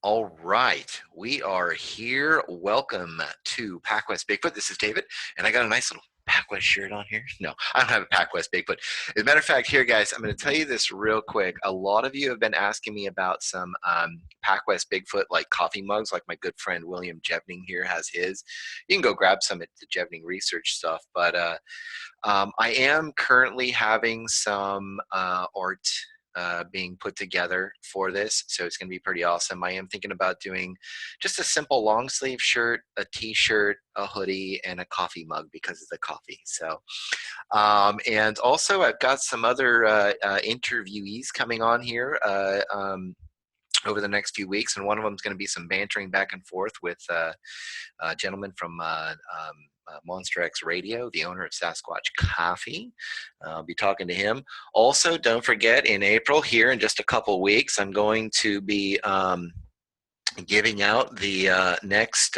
All right, we are here. Welcome to PacWest Bigfoot. This is David, and I got a nice little PacWest shirt on here. No, I don't have a PacWest Bigfoot. As a matter of fact, here, guys, I'm going to tell you this real quick. A lot of you have been asking me about some PacWest Bigfoot, like coffee mugs, like my good friend William Jevning here has his. You can go grab some at the Jevning Research stuff, but I am currently having some art being put together for this, so it's going to be pretty awesome. I am thinking about doing just a simple long sleeve shirt, a t-shirt, a hoodie, and a coffee mug because of the coffee. So and also I've got some other interviewees coming on here over the next few weeks, and one of them is going to be some bantering back and forth with a gentleman from Monster X Radio, the owner of Sasquatch Coffee. I'll be talking to him. Also, don't forget, in April, here in just a couple weeks, I'm going to be giving out the next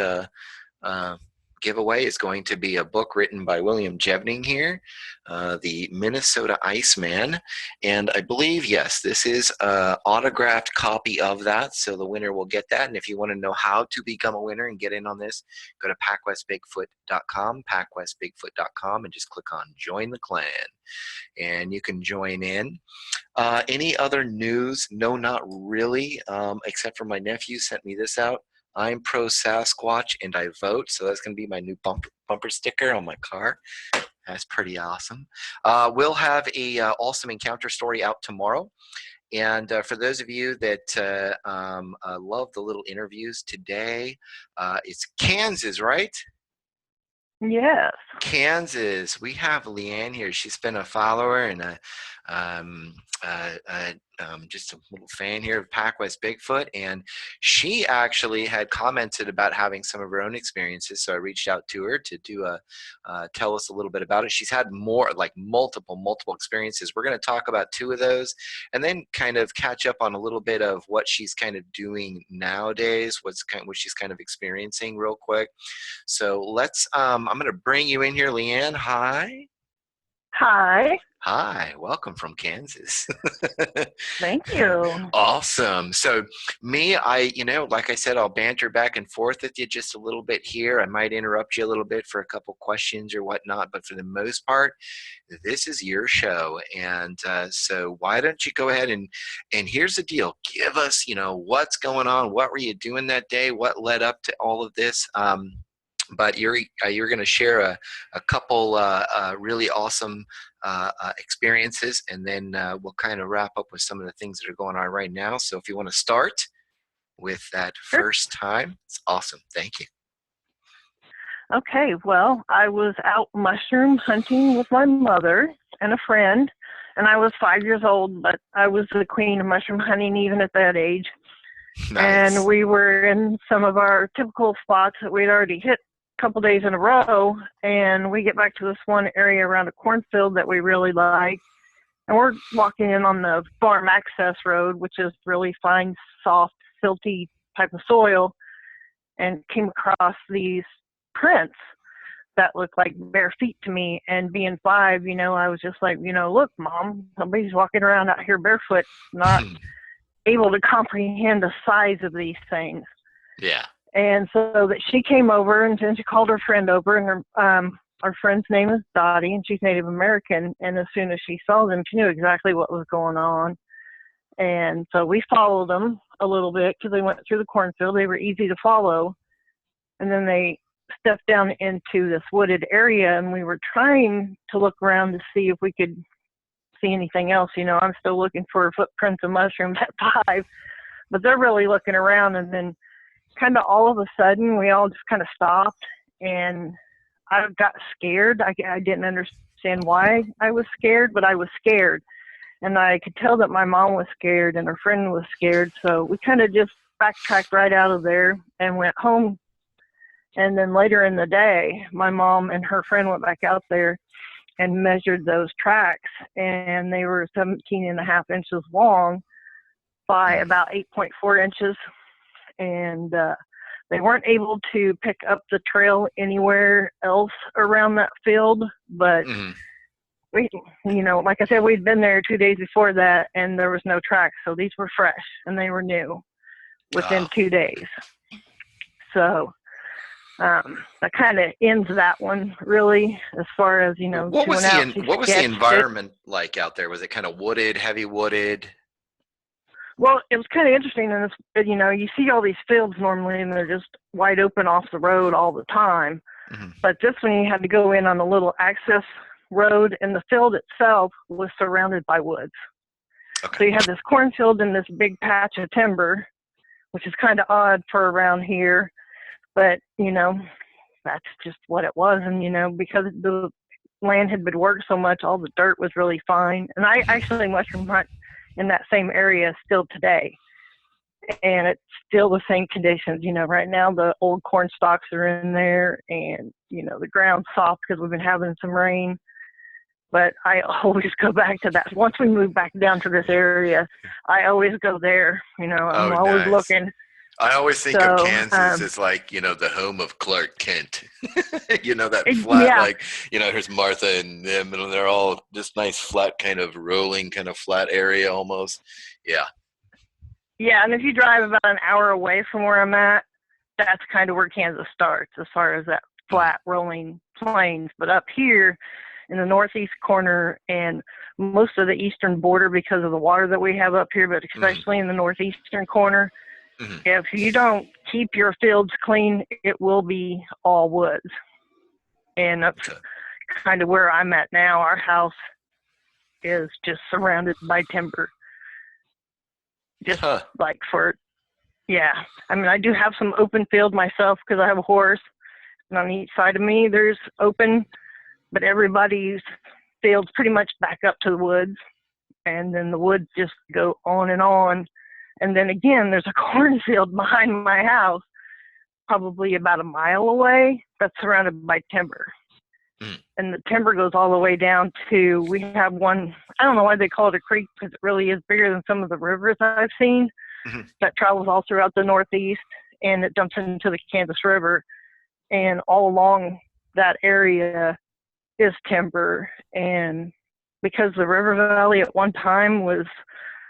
giveaway. Is going to be a book written by William Jevning here, the Minnesota Iceman, and I believe, yes, this is an autographed copy of that, so the winner will get that. And if you want to know how to become a winner and get in on this, go to PacWestBigfoot.com, PacWestBigfoot.com, and just click on Join the Clan, and you can join in. Any other news? No, not really, except for my nephew sent me this out. I'm pro Sasquatch and I vote, so that's going to be my new bumper sticker on my car. That's pretty awesome. We'll have a awesome encounter story out tomorrow. And for those of you that love the little interviews today, it's Kansas, right? Yes. Kansas. We have LeAnn here. She's been a follower and just a little fan here of PacWest Bigfoot, and she actually had commented about having some of her own experiences, so I reached out to her to do tell us a little bit about it. She's had more, like multiple experiences. We're going to talk about two of those and then kind of catch up on a little bit of what she's kind of doing nowadays, what she's kind of experiencing real quick. So let's I'm going to bring you in here. LeAnn, hi. Hi, welcome from Kansas. Thank you. Awesome. So like I said, I'll banter back and forth with you just a little bit here. I might interrupt you a little bit for a couple questions or whatnot, but for the most part, this is your show. And so why don't you go ahead and here's the deal. Give us, what's going on? What were you doing that day? What led up to all of this? But you're going to share a couple really awesome experiences, and then we'll kind of wrap up with some of the things that are going on right now. So if you want to start with that first time, it's awesome. Thank you. Okay, well, I was out mushroom hunting with my mother and a friend, and I was 5 years old, but I was the queen of mushroom hunting even at that age. Nice. And we were in some of our typical spots that we'd already hit couple days in a row, and we get back to this one area around a cornfield that we really like, and we're walking in on the farm access road, which is really fine, soft, silty type of soil, and came across these prints that looked like bare feet to me. And being 5, I was just like, look, Mom, somebody's walking around out here barefoot, not able to comprehend the size of these things. Yeah. And so that she came over, and then she called her friend over, and our friend's name is Dottie, and she's Native American. And as soon as she saw them, she knew exactly what was going on. And so we followed them a little bit because they went through the cornfield. They were easy to follow. And then they stepped down into this wooded area, and we were trying to look around to see if we could see anything else. I'm still looking for footprints of mushrooms at 5, but they're really looking around. And then kind of all of a sudden, we all just kind of stopped, and I got scared. I didn't understand why I was scared, but I was scared. And I could tell that my mom was scared and her friend was scared. So we kind of just backtracked right out of there and went home. And then later in the day, my mom and her friend went back out there and measured those tracks, and they were 17.5 inches long by about 8.4 inches. And they weren't able to pick up the trail anywhere else around that field, but we, like I said, we'd been there 2 days before that, and there was no tracks, so these were fresh and they were new. within 2 days. So that kind of ends that one, really, as far as, What was what was the environment like out there? Was it kind of wooded, heavy wooded? Well, it was kind of interesting, and you see all these fields normally, and they're just wide open off the road all the time. Mm-hmm. But this one, you had to go in on a little access road, and the field itself was surrounded by woods. Okay. So you had this cornfield and this big patch of timber, which is kind of odd for around here. But, that's just what it was. And, because the land had been worked so much, all the dirt was really fine. And I actually mushroom hunt in that same area still today. And it's still the same conditions. Right now the old corn stalks are in there, and, the ground's soft because we've been having some rain. But I always go back to that. Once we move back down to this area, I always go there. I'm always nice. looking. I always think of Kansas as like, the home of Clark Kent. That flat, here's Martha and them, and they're all this nice flat kind of rolling kind of flat area almost. Yeah. Yeah, and if you drive about an hour away from where I'm at, that's kind of where Kansas starts as far as that flat rolling plains. But up here in the northeast corner and most of the eastern border, because of the water that we have up here, but especially in the northeastern corner, if you don't keep your fields clean, it will be all woods. And that's kind of where I'm at now. Our house is just surrounded by timber. Just like I do have some open field myself because I have a horse. And on each side of me, there's open, but everybody's field's pretty much back up to the woods. And then the woods just go on and on. And then again, there's a cornfield behind my house, probably about a mile away, that's surrounded by timber. And the timber goes all the way down to, we have one, I don't know why they call it a creek, because it really is bigger than some of the rivers I've seen, that travels all throughout the Northeast, and it dumps into the Kansas River. And all along that area is timber. And because the river valley at one time was,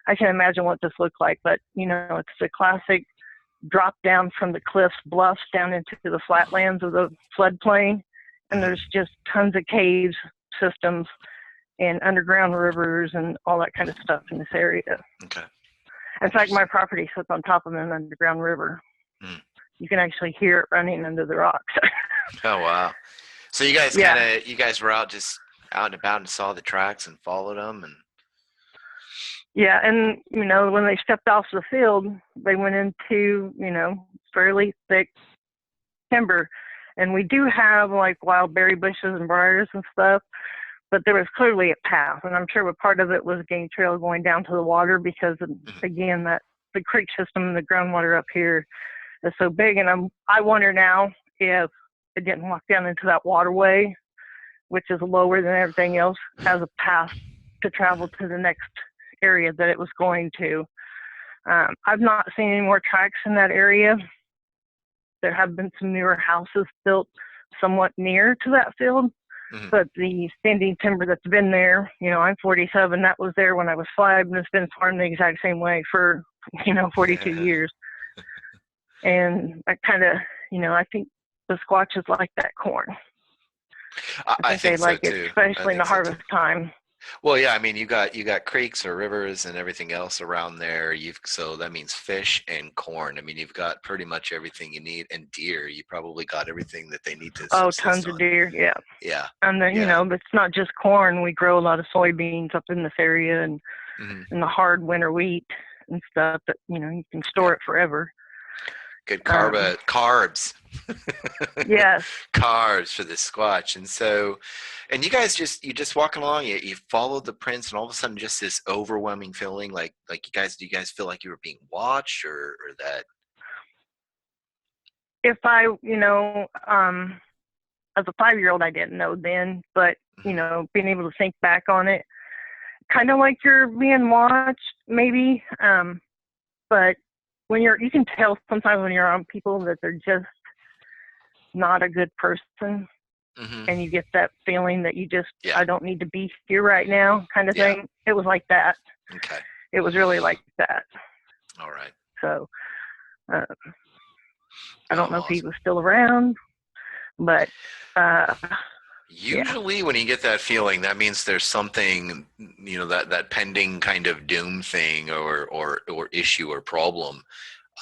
I can't imagine what this looked like, but, it's a classic drop down from the cliffs, bluffs down into the flatlands of the floodplain. And there's just tons of caves, systems, and underground rivers and all that kind of stuff in this area. Okay. In fact, my property sits on top of an underground river. You can actually hear it running under the rocks. Oh, wow. So you guys you guys were out and about and saw the tracks and followed them and. Yeah, and, when they stepped off the field, they went into, fairly thick timber. And we do have, like, wild berry bushes and briars and stuff, but there was clearly a path. And I'm sure part of it was a game trail going down to the water because, again, the creek system and the groundwater up here is so big. And I wonder now if it didn't walk down into that waterway, which is lower than everything else, has a path to travel to the next area that it was going to. I've not seen any more tracks in that area. There have been some newer houses built somewhat near to that field, but the standing timber that's been there, I'm 47, that was there when I was 5, and it's been farmed the exact same way for, 42 years. And I kind of, I think the squatches like that corn. I think they like so it, too. especially in the harvest time. Well, yeah, I mean, you got creeks or rivers and everything else around there. So that means fish and corn. I mean, you've got pretty much everything you need, and deer. You probably got everything that they need to. Tons of deer, yeah. Yeah. And then but it's not just corn. We grow a lot of soybeans up in this area, and the hard winter wheat and stuff that you can store it forever. Good carbs. Yes. Carbs for the Squatch. And you guys you just walking along, you followed the prints, and all of a sudden just this overwhelming feeling like do you guys feel like you were being watched or that? If I, as a 5-year-old, I didn't know then, but, being able to think back on it, kind of like you're being watched maybe. But when you can tell sometimes when you're around people that they're just not a good person, and you get that feeling that you just, I don't need to be here right now kind of thing. It was like that. Okay. It was really like that. All right. So, Uh, I Oh, don't know if he awesome. was still around, but yeah. Usually when you get that feeling, that means there's something, that pending kind of doom thing or issue or problem,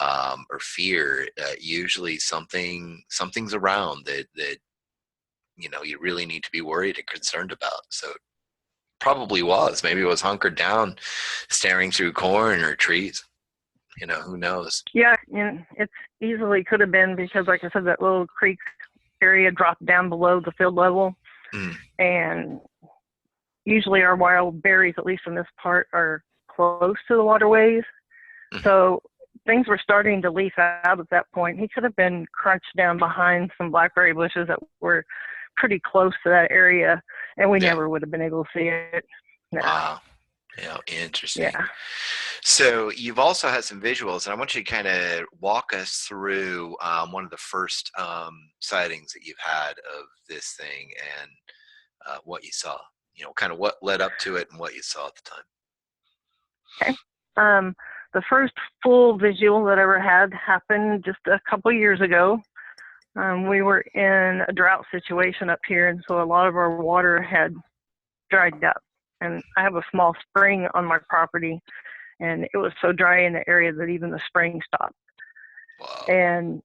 or fear. Usually something's around that you really need to be worried and concerned about. So it probably was. Maybe it was hunkered down, staring through corn or trees. Who knows? Yeah, and it's easily could have been because, like I said, that little creek area dropped down below the field level, and usually our wild berries, at least in this part, are close to the waterways. So things were starting to leaf out at that point. He could have been crunched down behind some blackberry bushes that were pretty close to that area, and we never would have been able to see it. No. Wow. Yeah, interesting. Yeah. So you've also had some visuals, and I want you to kind of walk us through one of the first sightings that you've had of this thing and what you saw. Kind of what led up to it and what you saw at the time. Okay. The first full visual that I ever had happened just a couple years ago. We were in a drought situation up here, and so a lot of our water had dried up. And I have a small spring on my property, and it was so dry in the area that even the spring stopped. Wow. And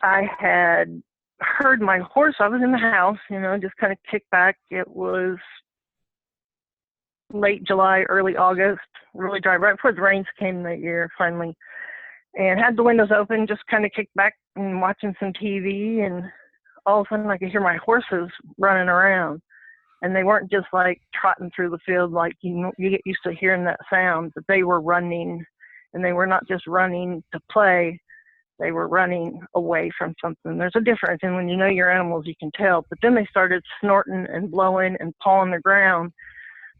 I had heard my horse. I was in the house, just kind of kicked back. It was late July, early August, really dry, right before the rains came that year finally. And had the windows open, just kind of kicked back and watching some TV. And all of a sudden I could hear my horses running around. And they weren't just like trotting through the field like you get used to hearing that sound, but they were running. And they were not just running to play, they were running away from something. There's a difference, and when you know your animals, you can tell. But then they started snorting and blowing and pawing the ground,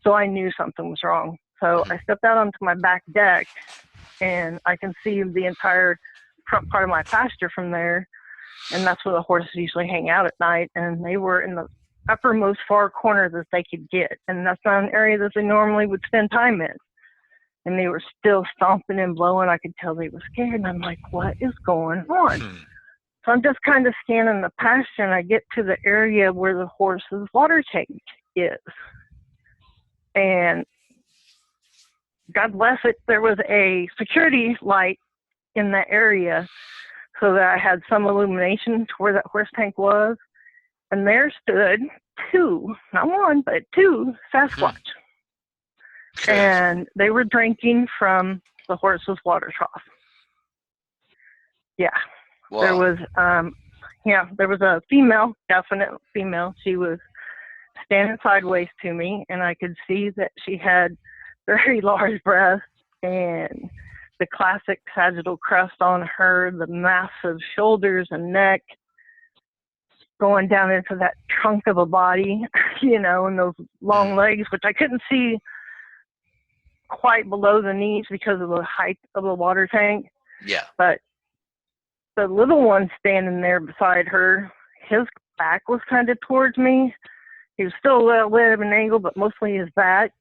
so I knew something was wrong. So I stepped out onto my back deck, and I can see the entire front part of my pasture from there, and that's where the horses usually hang out at night, and they were in the uppermost far corner that they could get, and that's not an area that they normally would spend time in. And they were still stomping and blowing. I could tell they were scared, and I'm like, what is going on? So I'm just kind of scanning the pasture, and I get to the area where the horse's water tank is. And God bless it, there was a security light in that area so that I had some illumination to where that horse tank was. And there stood two, not one, but two Sasquatch. And they were drinking from the horse's water trough. Yeah. Wow. There was, there was a female, definite female. She was standing sideways to me, and I could see that she had very large breasts and the classic sagittal crest on her, the massive shoulders and neck going down into that trunk of a body, and those long legs, which I couldn't see quite below the knees because of the height of the water tank. Yeah. But the little one standing there beside her, his back was kind of towards me. He was still a little bit of an angle, but mostly his back.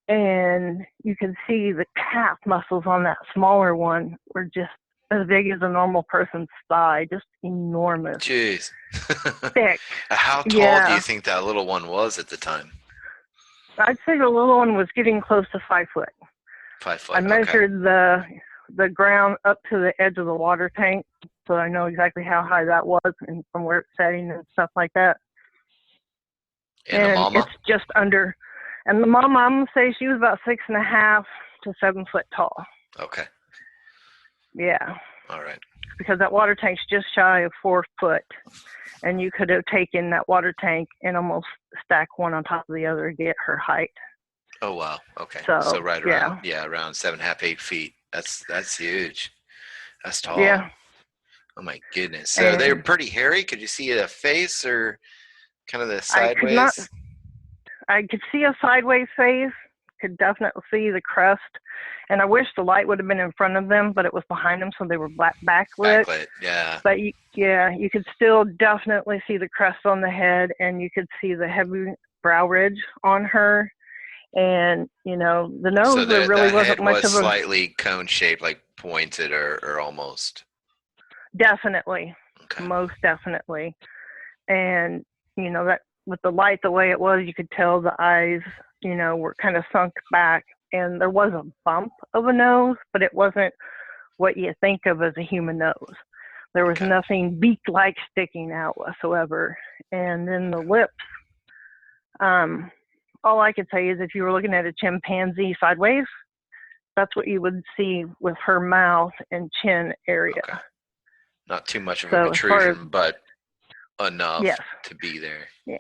And you can see the calf muscles on that smaller one were just as big as a normal person's thigh, just enormous. Jeez. Thick. How tall do you think that little one was at the time? I'd say the little one was getting close to 5 foot. 5 foot. I measured the ground up to the edge of the water tank, so I know exactly how high that was and from where it's setting and stuff like that. And the mama? It's just under. And the mama, I'm going to say she was about 6.5 to 7 foot tall. Okay. Yeah. All right. Because that water tank's just shy of 4 foot. And you could have taken that water tank and almost stack one on top of the other to get her height. Oh, wow. Okay. So right around, around 7.5, 8 feet. That's huge. That's tall. Yeah. Oh, my goodness. So they were pretty hairy. Could you see a face or kind of the sideways? I could see a sideways face, could definitely see the crest, and I wish the light would have been in front of them, but it was behind them, so they were backlit. Backlit, yeah. But you could still definitely see the crest on the head, and you could see the heavy brow ridge on her, And, you know, the So nose, there really that wasn't head much was of a, slightly cone shaped, like pointed or almost. definitely, Okay. most definitely. And, you know, that with the light the way it was, you could tell the eyes, you know, were kind of sunk back. And there was a bump of a nose, but it wasn't what you think of as a human nose. There was Okay. nothing beak-like sticking out whatsoever. And then the lips, all I could say is if you were looking at a chimpanzee sideways, that's what you would see with her mouth and chin area. Okay. Not too much of a So as far as, protrusion, but enough yes, to be there. yeah,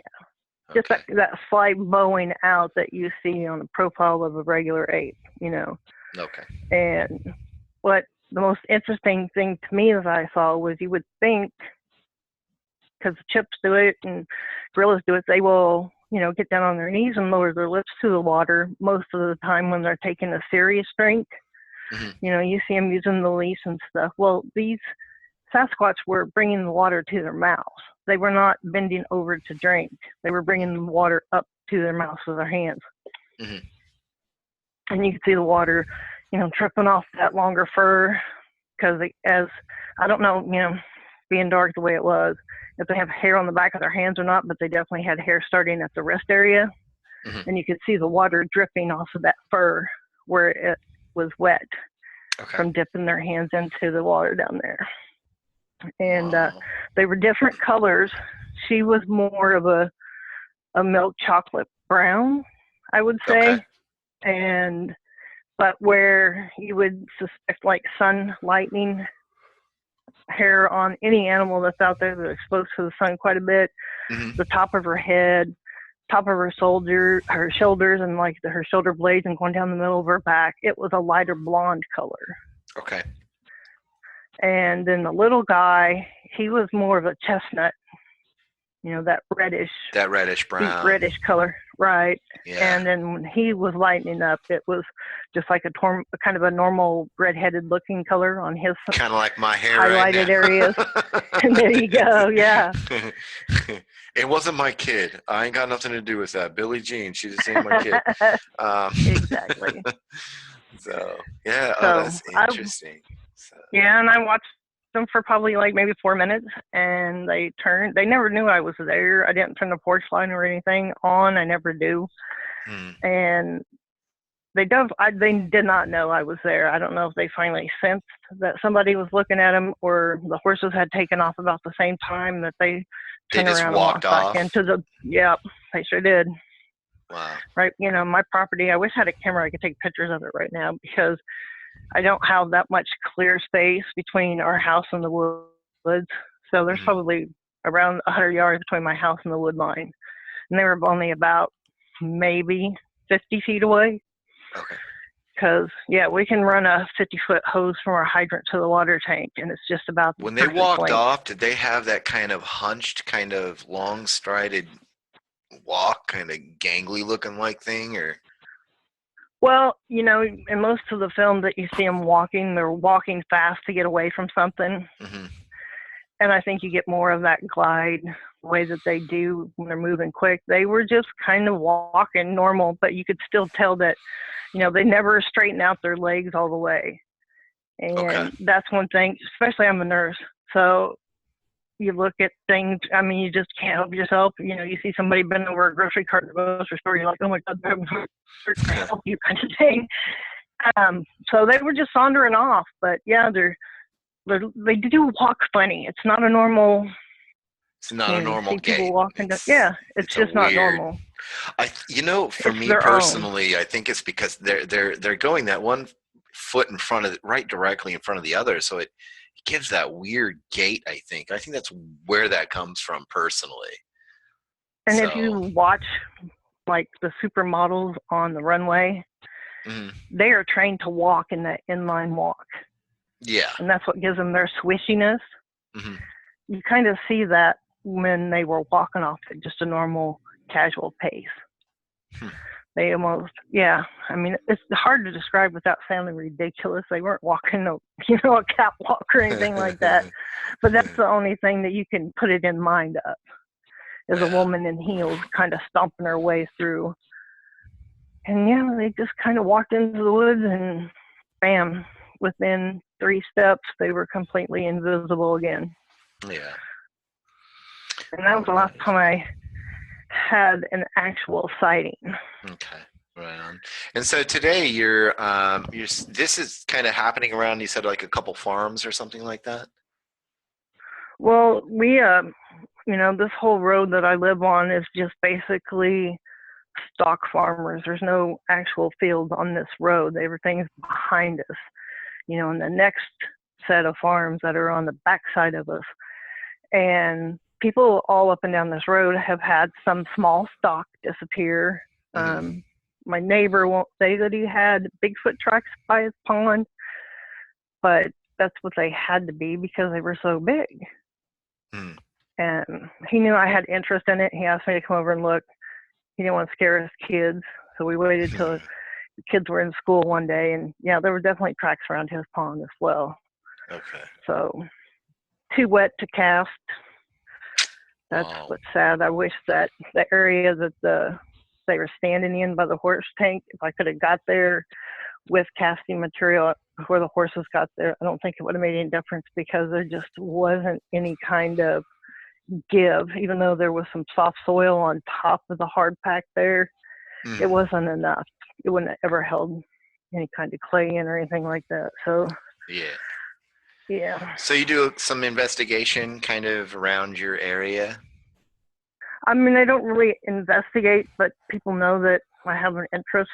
just Okay. that slight bowing out that you see on the profile of a regular ape, you know. Okay. And what the most interesting thing to me that I saw was you would think, because chips do it and gorillas do it, they will, you know, get down on their knees and lower their lips to the water most of the time when they're taking a serious drink. Mm-hmm. You know, you see them using the leash and stuff. Well, these Sasquatch were bringing the water to their mouths. They were not bending over to drink. They were bringing the water up to their mouths with their hands. Mm-hmm. And you could see the water, you know, tripping off that longer fur. Because as, I don't know, you know, being dark the way it was, if they have hair on the back of their hands or not, but they definitely had hair starting at the wrist area. Mm-hmm. And you could see the water dripping off of that fur where it was wet from dipping their hands into the water down there. And they were different colors. She was more of a milk chocolate brown, I would say. Okay. And but where you would suspect like sun lightning hair on any animal that's out there that's exposed to the sun quite a bit, Mm-hmm. the top of her head, top of her shoulders, and like her shoulder blades, and going down the middle of her back, it was a lighter blonde color. Okay. And then the little guy, he was more of a chestnut, you know, that reddish brown. deep reddish color, right? Yeah. And then when he was lightening up, it was just like a kind of a normal redheaded looking color on his kind of like my hair highlighted right now. areas. And there you go, yeah. It wasn't my kid. I ain't got nothing to do with that. Billie Jean, she just ain't my kid. Exactly. So yeah, So that's interesting. Yeah, and I watched them for probably like maybe 4 minutes, and they never knew I was there. I didn't turn the porch light or anything on. I never do. And they did not know I was there. I don't know if they finally sensed that somebody was looking at them, or the horses had taken off about the same time that they turned around and walked back into the. Yep, they sure did. Wow. Right, you know, my property. I wish I had a camera I could take pictures of it right now, because I don't have that much clear space between our house and the woods. So there's probably around 100 yards between my house and the wood line. And they were only about maybe 50 feet away. Okay. Because, yeah, we can run a 50-foot hose from our hydrant to the water tank, and it's just about when they walked off, did they have that kind of hunched, kind of long strided walk, kind of gangly looking like thing, or? Well, you know, in most of the film that you see them walking, they're walking fast to get away from something. Mm-hmm. And I think you get more of that glide way that they do when they're moving quick. They were just kind of walking normal, but you could still tell that, you know, they never straighten out their legs all the way. And that's one thing, especially I'm a nurse. So you look at things, I mean, you just can't help yourself. You know, you see somebody bend over a grocery cart in the grocery store, you're like, oh my God, I'm to help you, kind of thing. So they were just sauntering off, but yeah, they do walk funny. It's not a normal. It's not a normal gait. People walking. It's just not normal. For me personally, I think it's because they're going that one foot in front of, right directly in front of the other, so it gives that weird gait. I think that's where that comes from personally. And if you watch like the supermodels on the runway, they are trained to walk in that inline walk. Yeah. And that's what gives them their swishiness. You kind of see that when they were walking off at just a normal, casual pace. They almost, I mean, it's hard to describe without sounding ridiculous. They weren't walking, a catwalk or anything like that. But that's the only thing that you can put it in mind of, is a woman in heels kind of stomping her way through And yeah, they just kind of walked into the woods and bam, within 3 steps, they were completely invisible again. Yeah. And that was Oh, the last nice. time I had an actual sighting. Okay. Right on. And so today you're this is kind of happening around, you said like a couple farms or something like that? Well, this whole road that I live on is just basically stock farmers. There's no actual fields on this road. Everything's behind us, and the next set of farms that are on the backside of us. And people all up and down this road have had some small stock disappear. Mm-hmm. My neighbor won't say that he had Bigfoot tracks by his pond, but that's what they had to be because they were so big. Mm. And he knew I had interest in it. He asked me to come over and look. He didn't want to scare his kids, so we waited till the kids were in school one day, and yeah, there were definitely tracks around his pond as well. Okay. So too wet to cast. That's Wow. what's sad. I wish that the area that they were standing in by the horse tank, if I could have got there with casting material before the horses got there, I don't think it would have made any difference because there just wasn't any kind of give. Even though there was some soft soil on top of the hard pack there, it Mm. wasn't enough. It wouldn't have ever held any kind of clay in or anything like that. So, Yeah. yeah. So you do some investigation kind of around your area? I mean, I don't really investigate, but people know that I have an interest,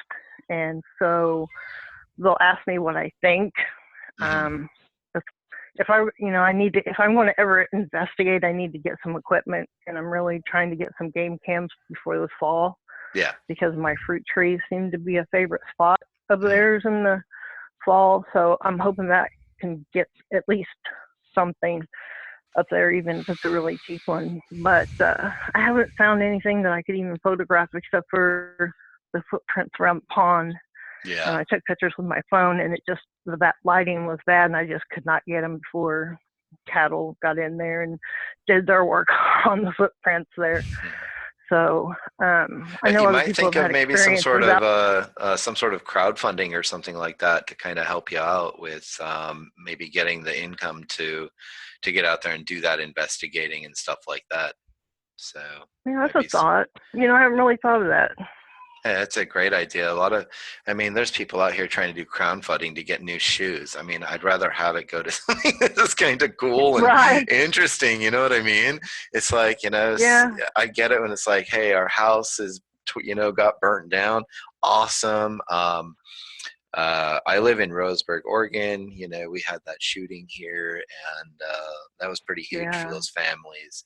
and so they'll ask me what I think. Mm-hmm. If, if I need to, if I'm going to ever investigate, I need to get some equipment, and I'm really trying to get some game cams before this fall Yeah. because my fruit trees seem to be a favorite spot of Mm. theirs in the fall. So I'm hoping that can get at least something up there, even if it's a really cheap one. But I haven't found anything that I could even photograph except for the footprints around the pond. And Yeah. I took pictures with my phone, and that lighting was bad, and I just could not get them before cattle got in there and did their work on the footprints there. So I know You other might people think have of had maybe experiences out. some sort of crowdfunding or something like that to kind of help you out with maybe getting the income to get out there and do that investigating and stuff like that. So Yeah, might that's be a thought. I haven't really thought of that. yeah, that's a great idea. I mean, there's people out here trying to do crowdfunding to get new shoes. I mean, I'd rather have it go to something that's kind of cool and Right. interesting. You know what I mean? It's like, Yeah. I get it when it's like, hey, our house is, got burnt down. Awesome. I live in Roseburg, Oregon. We had that shooting here, and that was pretty huge for Yeah. those families.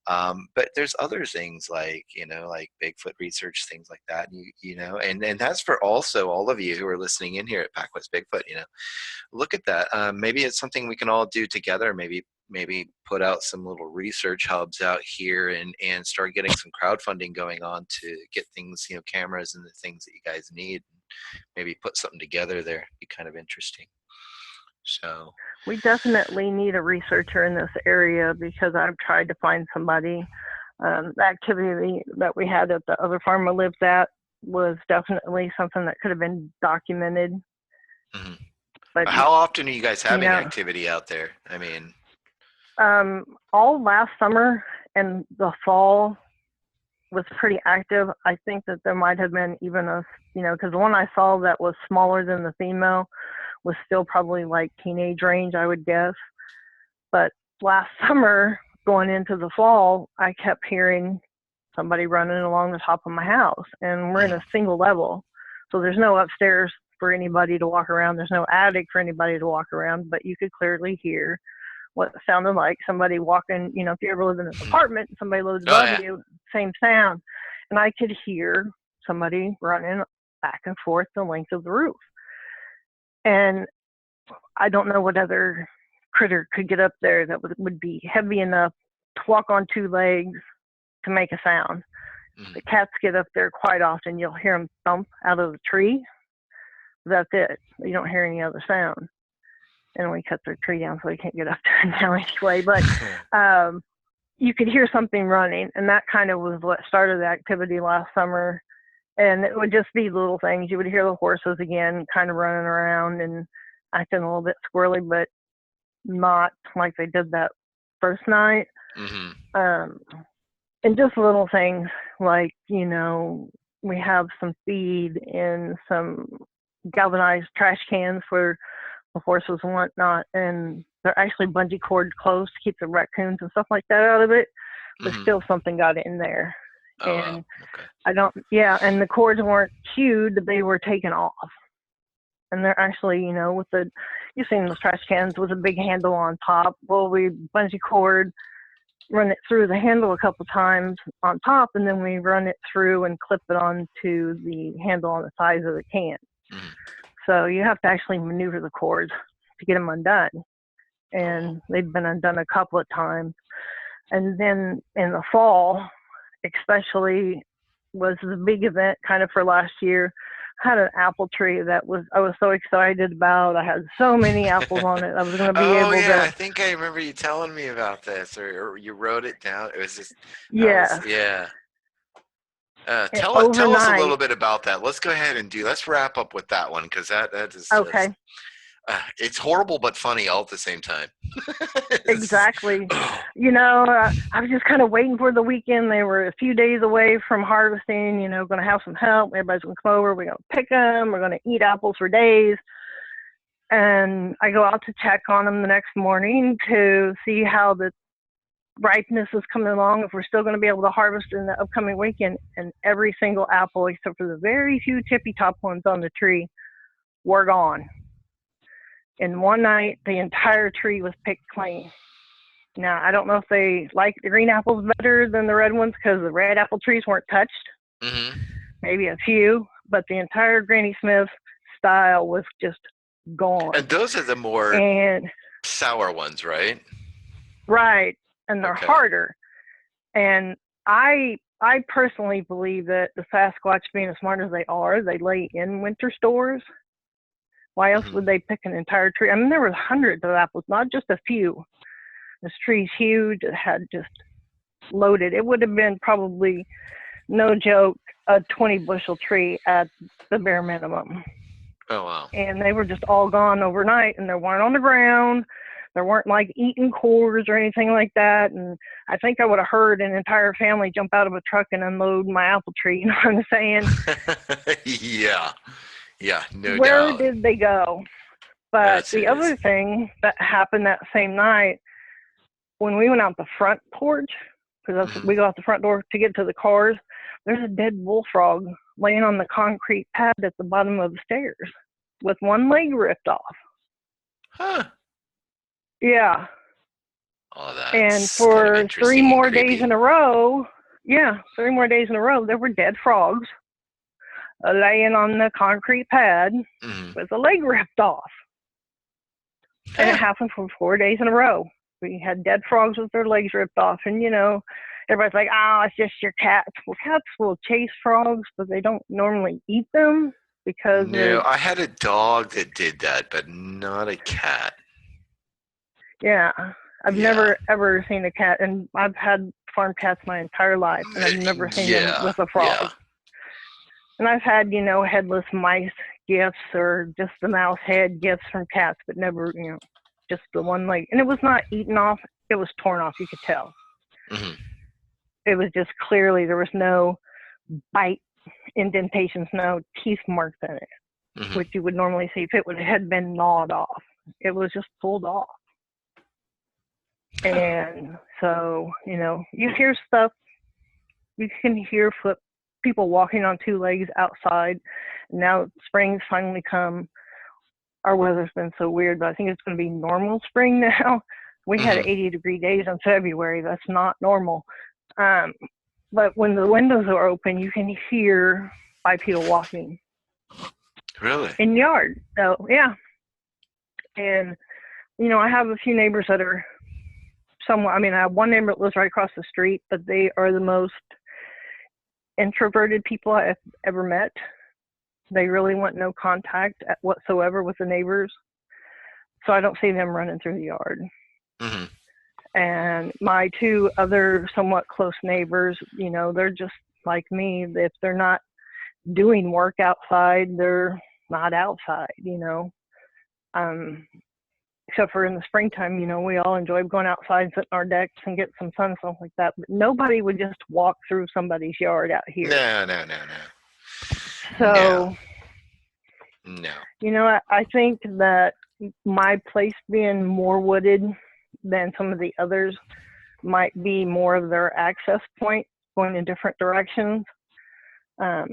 But there's other things like, like Bigfoot research, things like that. And that's for also all of you who are listening in here at PacWest Bigfoot. Look at that. Maybe it's something we can all do together. Maybe put out some little research hubs out here and start getting some crowdfunding going on to get things, cameras and the things that you guys need. Maybe put something together there. Be kind of interesting. So We definitely need a researcher in this area because I've tried to find somebody. The activity that we had at the other farm I lived at was definitely something that could have been documented. mhm. But, How often are you guys you having know, activity out there? I mean, all last summer and the fall was pretty active. I think that there might have been even because the one I saw that was smaller than the female was still probably like teenage range, I would guess. But last summer, going into the fall, I kept hearing somebody running along the top of my house, and we're in mhm. a single level. So there's no upstairs for anybody to walk around. There's no attic for anybody to walk around, but you could clearly hear what sounded like somebody walking. If you ever live in an apartment and somebody lives Oh above yeah. you, same sound. And I could hear somebody running back and forth the length of the roof. And I don't know what other critter could get up there that would be heavy enough to walk on 2 legs to make a sound. Mhm. The cats get up there quite often. You'll hear them thump out of the tree. That's it. You don't hear any other sound. And we cut their tree down so they can't get up there now anyway. But you could hear something running, and that kind of was what started the activity last summer. And it would just be little things. You would hear the horses again kind of running around and acting a little bit squirrely, but not like they did that first night. Mm-hmm. And just little things like, we have some feed in some galvanized trash cans for the horses and whatnot, and they're actually bungee cord closed to keep the raccoons and stuff like that out of it, but Mm-hmm. still something got in there. Oh wow. And Okay. and the cords weren't chewed, they were taken off. And they're actually, you've seen those trash cans with a big handle on top. Well, we bungee cord, run it through the handle a couple times on top, and then we run it through and clip it onto the handle on the sides of the can. Mm-hmm. So you have to actually maneuver the cords to get them undone. Oh. And they've been undone a couple of times. And then in the fall, especially, was the big event kind of for last year. I had an apple tree that I was so excited about. I had so many apples on it. I was going to be Oh able yeah, to, I think I remember you telling me about this, or you wrote it down. It was just that was yes, yeah. Tell us a little overnight. bit about that. Let's go ahead and let's wrap up with that one because that is just Okay, it's horrible but funny all at the same time. exactly. Oh. I was just kind of waiting for the weekend. They were a few days away from harvesting, going to have some help. Everybody's going to come over. We're going to pick them. We're going to eat apples for days. And I go out to check on them the next morning to see how the ripeness is coming along, if we're still going to be able to harvest in the upcoming weekend. And every single apple, except for the very few tippy top ones on the tree, were gone. In one night, the entire tree was picked clean. Now, I don't know if they like the green apples better than the red ones because the red apple trees weren't touched, Mm-hmm. maybe a few, but the entire Granny Smith style was just gone. And those are the more And sour ones, right? right, and they're Okay. harder. And I personally believe that the Sasquatch, being as smart as they are, they lay in winter stores. Why else Mm-hmm. would they pick an entire tree? I mean, there was hundreds of apples, not just a few. This tree's huge. It had just loaded. It would have been probably, no joke, a 20 bushel tree at the bare minimum. Oh wow. And they were just all gone overnight, and they weren't on the ground. There weren't like eating cores or anything like that. And I think I would have heard an entire family jump out of a truck and unload my apple tree. You know what I'm saying? Yeah. Yeah, no Where doubt. did they go? But That's the it is. other thing that happened that same night, when we went out the front porch, because Mm-hmm. we go out the front door to get to the cars, there's a dead bullfrog laying on the concrete pad at the bottom of the stairs with one leg ripped off. Huh. Yeah. Oh, And that's kind of for three interesting and more days creepy. in a row, there were dead frogs laying on the concrete pad Mm-hmm. with a leg ripped off. And it Huh. happened for 4 days in a row. We had dead frogs with their legs ripped off. And, everybody's like, oh, it's just your cats. Well, cats will chase frogs, but they don't normally eat them because No, I had a dog that did that, but not a cat. yeah, I've Yeah. never ever seen a cat, and I've had farm cats my entire life, and I've never seen them Yeah. with a Yeah. frog. And I've had, headless mice gifts or just the mouse head gifts from cats, but never, just the one leg. And it was not eaten off, it was torn off, you could tell. Mm-hmm. It was just clearly, there was no bite indentations, no teeth marks in it, Mm-hmm. which you would normally see if had been gnawed off. It was just pulled off. And so, you hear stuff, you can hear people walking on two legs outside. Now spring's finally come. Our weather's been so weird, but I think it's going to be normal spring now. We had Mm-hmm. 80-degree days in February. That's not normal. But when the windows are open, you can hear bipedal walking Really? in the yard. So, yeah. And, I have a few neighbors that are somewhat, I have one neighbor that lives right across the street, but they are the most introverted people I've ever met. They really want no contact whatsoever with the neighbors. So I don't see them running through the yard. Mm-hmm. And my two other somewhat close neighbors, they're just like me. If they're not doing work outside. They're not outside, you know. Um, except for in the springtime, you know, we all enjoy going outside, sitting on our decks and get some sun, stuff like that. But nobody would just walk through somebody's yard out here. No, no, no, no, no, So, no. you know, I think that my place being more wooded than some of the others might be more of their access point going in different directions. Um,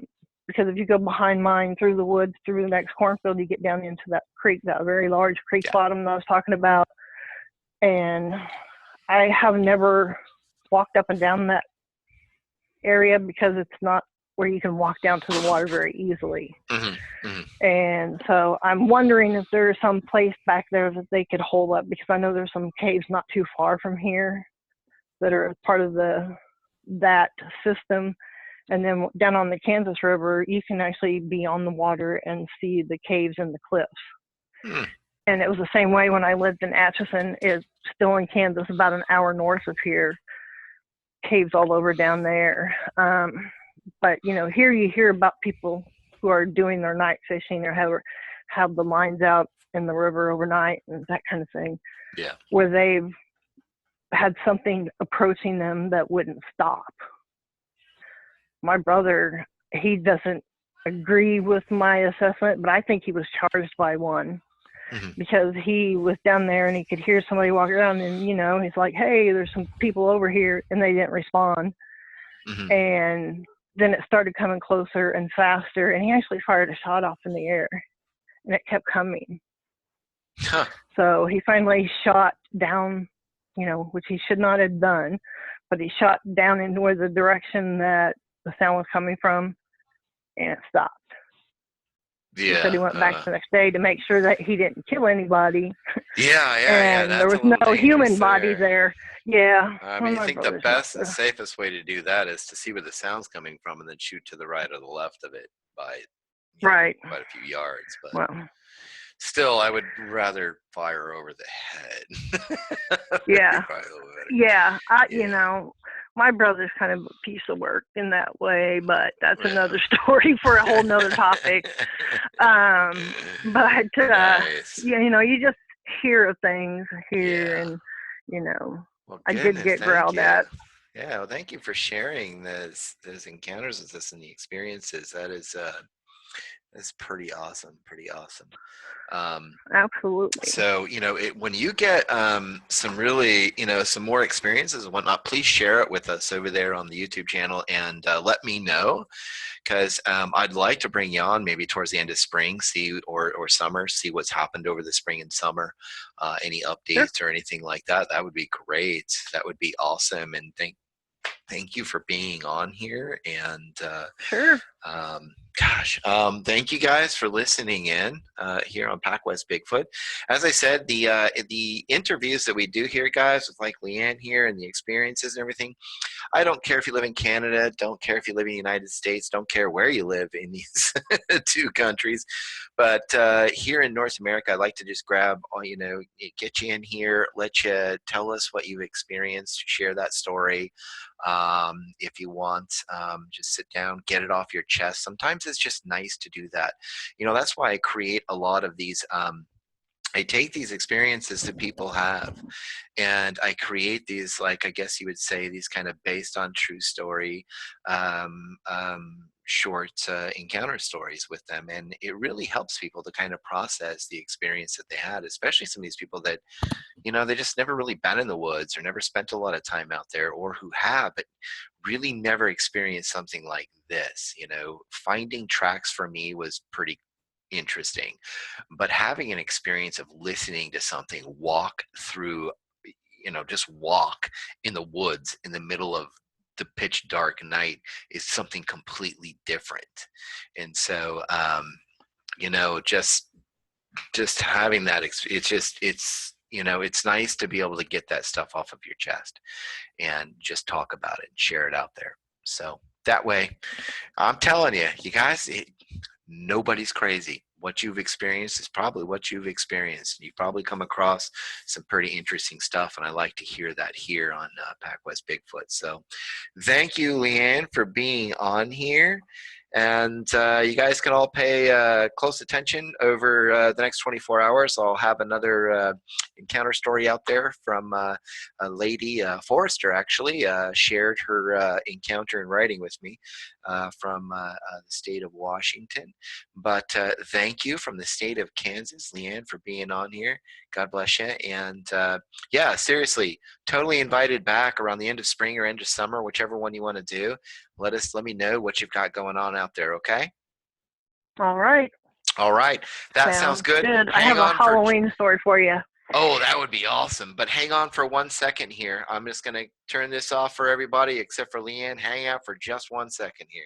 because if you go behind mine through the woods, through the next cornfield, you get down into that creek, that very large creek Yeah. bottom that I was talking about. And I have never walked up and down that area because it's not where you can walk down to the water very easily. Mm-hmm, mm-hmm. And so I'm wondering if there's some place back there that they could hold up, because I know there's some caves not too far from here that are part of that system. And then down on the Kansas River, you can actually be on the water and see the caves and the cliffs. Mm. And it was the same way when I lived in Atchison. It's still in Kansas, about an hour north of here. Caves all over down there. But, you know, here you hear about people who are doing their night fishing or have the lines out in the river overnight and that kind of thing. Yeah. Where they've had something approaching them that wouldn't stop. My brother, he doesn't agree with my assessment, but I think he was charged by one. Mm-hmm. Because he was down there and he could hear somebody walk around, and, you know, he's like, hey, there's some people over here, and they didn't respond. Mm-hmm. And then it started coming closer and faster, and he actually fired a shot off in the air, and it kept coming. Huh. So he finally shot down, you know, which he should not have done, but he shot down into where the direction that the sound was coming from, and it stopped. Yeah, he said he went back the next day to make sure that he didn't kill anybody. Yeah. And there was no human body there. Yeah. I mean, I think the best and safest way to do that is to see where the sound's coming from and then shoot to the right or the left of it by quite a few yards. But still, I would rather fire over the head. Yeah. You know, my brother's kind of a piece of work in that way, but that's another story for a whole nother topic. But nice. You know, you just hear of things here, and, you know, well, I did get growled at. Yeah, well, thank you for sharing those encounters with us and the experiences. That's pretty awesome. Pretty awesome. Absolutely. So, you know, when you get some really, you know, some more experiences and whatnot, please share it with us over there on the YouTube channel and let me know, because I'd like to bring you on maybe towards the end of spring, or summer, see what's happened over the spring and summer, any updates or anything like that. That would be great. That would be awesome. And thank you for being on here. And sure. Thank you guys for listening in here on PacWest Bigfoot. As I said, the interviews that we do here, guys, with like LeAnn here and the experiences and everything, I don't care if you live in Canada, don't care if you live in the United States, don't care where you live in these two countries, but here in North America, I like to just grab, you know, get you in here, let you tell us what you've experienced, share that story. If you want, just sit down, get it off your chest. Sometimes it's just nice to do that. You know, that's why I create a lot of these. I take these experiences that people have, and I create these, like, I guess you would say, these kind of based on true story, short encounter stories with them. And it really helps people to kind of process the experience that they had, especially some of these people that, you know, they just never really been in the woods or never spent a lot of time out there, or who have, but really never experienced something like this. You know, finding tracks for me was pretty interesting, but having an experience of listening to something walk through, you know, just walk in the woods in the middle of the pitch dark night is something completely different. And so, you know, just having that, it's you know, it's nice to be able to get that stuff off of your chest and just talk about it and share it out there. So that way, I'm telling you, you guys, nobody's crazy. What you've experienced is probably what you've experienced. You've probably come across some pretty interesting stuff, and I like to hear that here on PacWest Bigfoot. So thank you, LeAnn, for being on here. And you guys can all pay close attention over the next 24 hours. I'll have another encounter story out there from a lady, Forrester actually, shared her encounter in writing with me from the state of Washington. But thank you from the state of Kansas, LeAnn, for being on here. God bless you. And yeah, seriously, totally invited back around the end of spring or end of summer, whichever one you want to do. Let me know what you've got going on out there, okay? All right. All right. That sounds Sounds good. good. I Hang have a on for Halloween story for you. Oh, that would be awesome. But hang on for 1 second here. I'm just going to turn this off for everybody except for LeAnn. Hang out for just 1 second here.